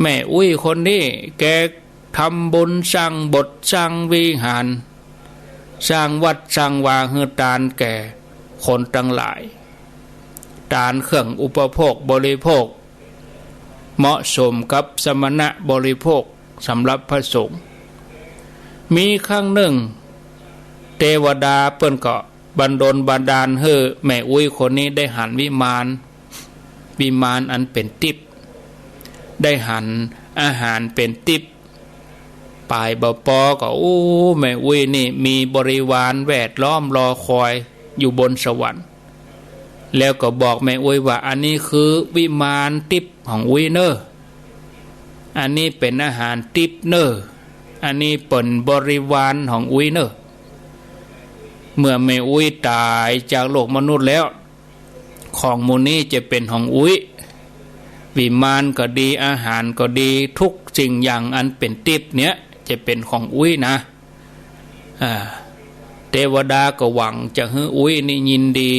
แม่อุ้ยคนนี้แกทำบุญสร้างบทสร้างวิหารสร้างวัดสร้างวาฮือตานแก่คนทั้งหลายตานเครื่องอุปโภคบริโภคเหมาะสมกับสมณะบริโภคสำหรับพระสงฆ์มีครั้งหนึ่งเทวดาเปิ้นก็บันดลบันดาลให้แม่อุ้ยคนนี้ได้หันวิมานอันเป็นทิพย์ได้หันอาหารเป็นทิพย์ปลายบ่ปอก็โอ้แม่อุ้ยนี่มีบริวารแวดล้อมรอคอยอยู่บนสวรรค์แล้วก็บอกแม่อุ้ยว่าอันนี้คือวิมานทิพย์ของอุ้ยเนออันนี้เป็นอาหารทิพย์เนออันนี้เป็นบริวารของอุ้ยเนอเมื่อแม่อุ้ยตายจากโลกมนุษย์แล้วของมูนี้จะเป็นของอุ้ยวิมานก็ดีอาหารก็ดีทุกสิ่งอย่างอันเป็นทิพย์เนี้ยจะเป็นของอุ้ยนะเทวดาก็หวังจะให้อุ้ยนี่ยินดี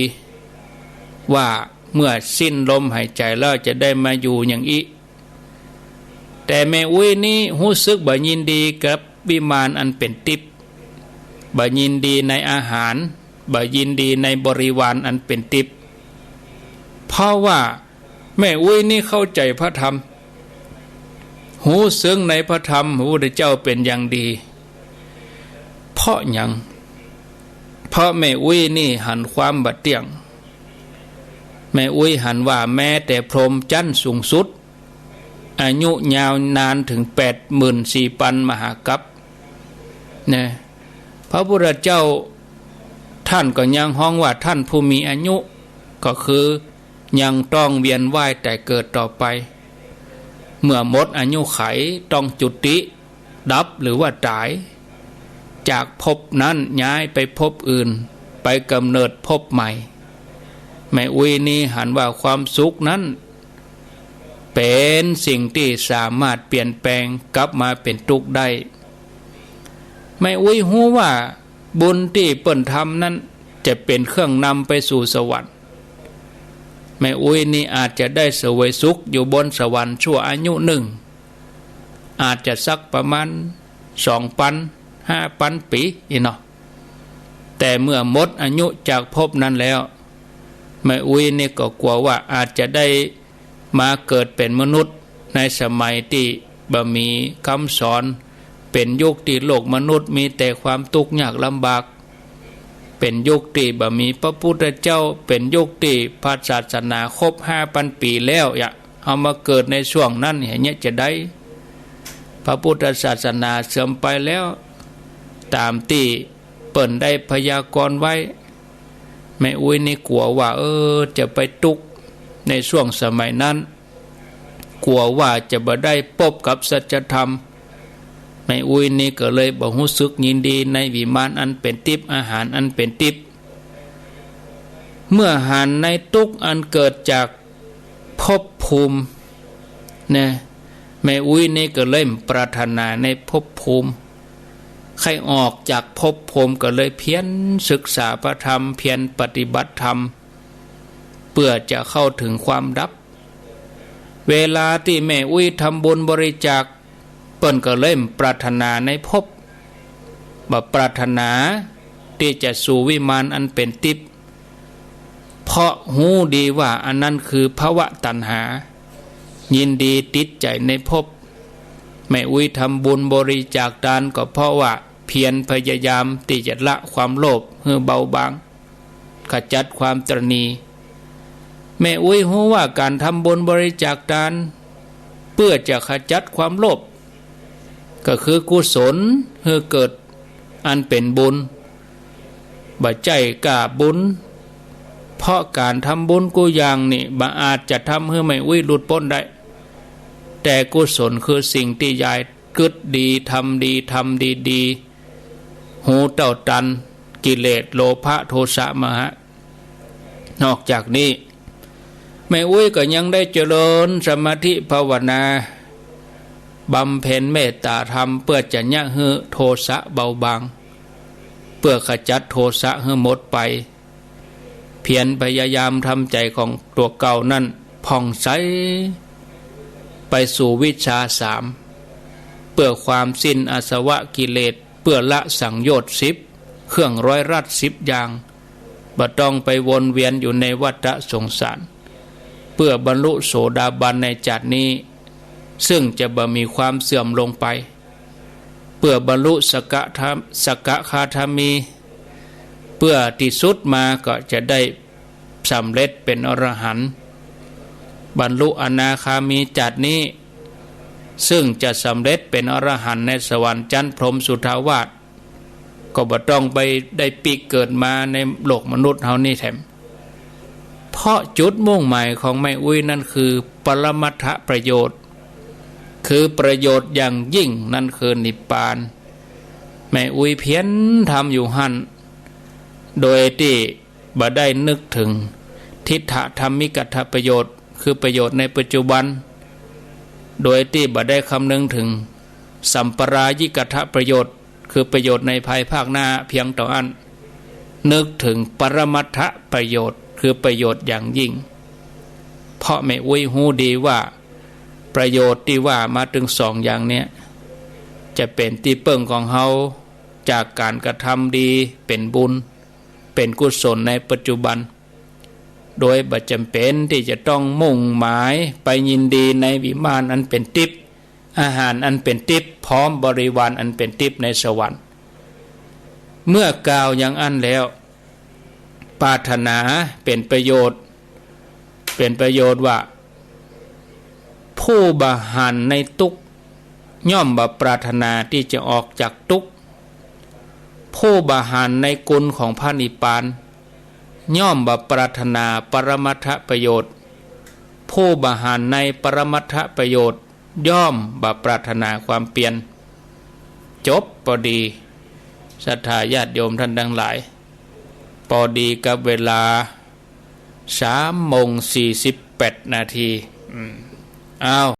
ว่าเมื่อสิ้นลมหายใจแล้วจะได้มาอยู่อย่างอีแต่แม่อุ้ยนี่รู้สึกบ่ยินดีกับวิมานอันเป็นทิพย์บ่ยินดีในอาหารบ่ยินดีในบริวารอันเป็นทิพย์เพราะว่าแม่อุ้ยนี่เข้าใจพระธรรมหูซึ้งในพระธรรมพระพุทธเจ้าเป็นอย่างดีเพราะอย่างเพราะแม่อุ้ยนี่หันความบัดเตียงแม่อุ้ยหันว่าแม้แต่พรหมจันทร์สูงสุดอายุยาวนานถึง 84,000 มหากัปนะพระพุทธเจ้าท่านก็ยังฮ้องว่าท่านผู้มีอายุก็คือยังต้องเวียนว่ายแต่เกิดต่อไปเมื่อหมดอายุไขต้องจุติดับหรือว่าตายจากภพนั้นย้ายไปภพอื่นไปกำเนิดภพใหม่แม่อุ้ยนี่หันว่าความสุขนั้นเป็นสิ่งที่สามารถเปลี่ยนแปลงกลับมาเป็นทุกข์ได้แม่อุ้ยรู้ว่าบุญที่เปิ้นทำนั้นจะเป็นเครื่องนำไปสู่สวรรค์แม่อุ้ยนี่อาจจะได้เสวยสุขอยู่บนสวรรค์ชั่วอายุหนึ่งอาจจะสักประมาณ 2,000-5,000 ปีเนาะแต่เมื่อหมดอายุจากภพนั้นแล้วแม่อุ้ยนี่ก็กลัวว่าอาจจะได้มาเกิดเป็นมนุษย์ในสมัยที่บ่มีคำสอนเป็นยุคที่โลกมนุษย์มีแต่ความทุกข์ยากลำบากเป็นยุคที่บ่มีพระพุทธเจ้าเป็นยุคที่พระศาสนาครบ 5,000 ปีแล้วเอามาเกิดในช่วงนั้นอย่างเงี้ยจะได้พระพุทธศาสนาเสื่อมไปแล้วตามที่เปิ้นได้พยากรณ์ไว้แม่อุ้ยนี่กลัวว่าจะไปทุกข์ในช่วงสมัยนั้นกลัวว่าจะบ่ได้พบกับสัจธรรมแม่อุ้ยนี่ก็เลยบ่รู้สึกยินดีในวิมานอันเป็นทิพย์อาหารอันเป็นทิพย์เมื่ออาหารในทุกข์อันเกิดจากภพภูมินะแม่อุ้ยนี่ก็เลยปรารถนาในภพภูมิใครออกจากภพภูมิก็เลยเพียรศึกษาพระธรรมเพียรปฏิบัติธรรมเพื่อจะเข้าถึงความดับเวลาที่แม่อุ้ยทำบุญบริจาคเปิ้นก็เริ่มปรารถนาในภพบ่ปรารถนาที่จะสู่วิมานอันเป็นทิพย์เพราะหูดีว่าอันนั้นคือภวตัณหายินดีติดใจในภพแม่อุ้ยทำบุญบริจาคทานก็เพราะว่าเพียรพยายามที่จะละความโลภให้เบาบางขจัดความตระหนี่แม่อุ้ยรู้ว่าการทำบุญบริจาคทานเพื่อจะขจัดความโลภก็คือกุศลให้เกิดอันเป็นบุญบ่ใจกล้าบุญเพราะการทำบุญกูอย่างนี่บ่อาจจะทำให้แม่อุ้ยหลุดพ้นได้แต่กุศลคือสิ่งที่ยายกึศดีทำดีหูเต่าตันกิเลสโลภะโทสะมหะนอกจากนี้แม่อุ้ยก็ยังได้เจริญสมาธิภาวนาบำเพ็ญเมตตาธรรมเพื่อจะยะให้โทสะเบาบางเพื่อขจัดโทสะให้หมดไปเพียรพยายามทำใจของตัวเก่านั่นผ่องใส ไปสู่วิชาสามเพื่อความสิ้นอาสวะกิเลสเพื่อละสังโยชน์10เครื่องร้อยรัด10อย่างบ่ต้องไปวนเวียนอยู่ในวัฏสงสารเพื่อบรรลุโสดาบันในจัดนี้ซึ่งจะบ่มีความเสื่อมลงไปเพื่อบรรลุสกคาธามีเพื่อที่สุดมาก็จะได้สำเร็จเป็นอรหันต์บรรลุอนาคามีจัดนี้ซึ่งจะสำเร็จเป็นอรหันต์ในสวรรค์ชั้นพรหมสุทธาวาสก็บ่ต้องไปได้ปีกเกิดมาในโลกมนุษย์เฮานี่แถมเพราะจุดมุ่งหมายของแม่อุ้ยนั่นคือปรมัตถประโยชน์คือประโยชน์อย่างยิ่งนั่นคือนิพพานแม่อุ้ยเพียรทำอยู่หั่นโดยที่บ่ได้นึกถึงทิฏฐธรรมิกัตถประโยชน์คือประโยชน์ในปัจจุบันโดยที่บ่ได้คำนึงถึงสัมปรายิกัตถประโยชน์คือประโยชน์ในภายภาคหน้าเพียงต่ออันนึกถึงปรมัตถประโยชน์คือประโยชน์อย่างยิ่งเพราะแม่อุ้ยฮู้ดีว่าประโยชน์ที่ว่ามาถึงสองอย่างนี้จะเป็นที่เปิ้งของเฮาจากการกระทำดีเป็นบุญเป็นกุศลในปัจจุบันโดยบ่จำเป็นที่จะต้องมุ่งหมายไปยินดีในวิมานอันเป็นทิพย์อาหารอันเป็นทิพย์พร้อมบริวารอันเป็นทิพย์ในสวรรค์เมื่อกล่าวอย่างอันแล้วปรารถนาเป็นประโยชน์ว่าผู้บาหันในทุกข์ย่อมบ่ปรารถนาที่จะออกจากทุกข์ผู้บาหันในกุลของพระนิพพานย่อมบ่ปรารถนาปรมัตถประโยชน์ผู้บาหันในปรมัตถประโยชน์ย่อมบ่ปรารถนาความเปลี่ยนจบพอดีศรัทธาญาติโยมท่านทั้งหลายพอดีกับเวลา3:48 นาทีอ้าว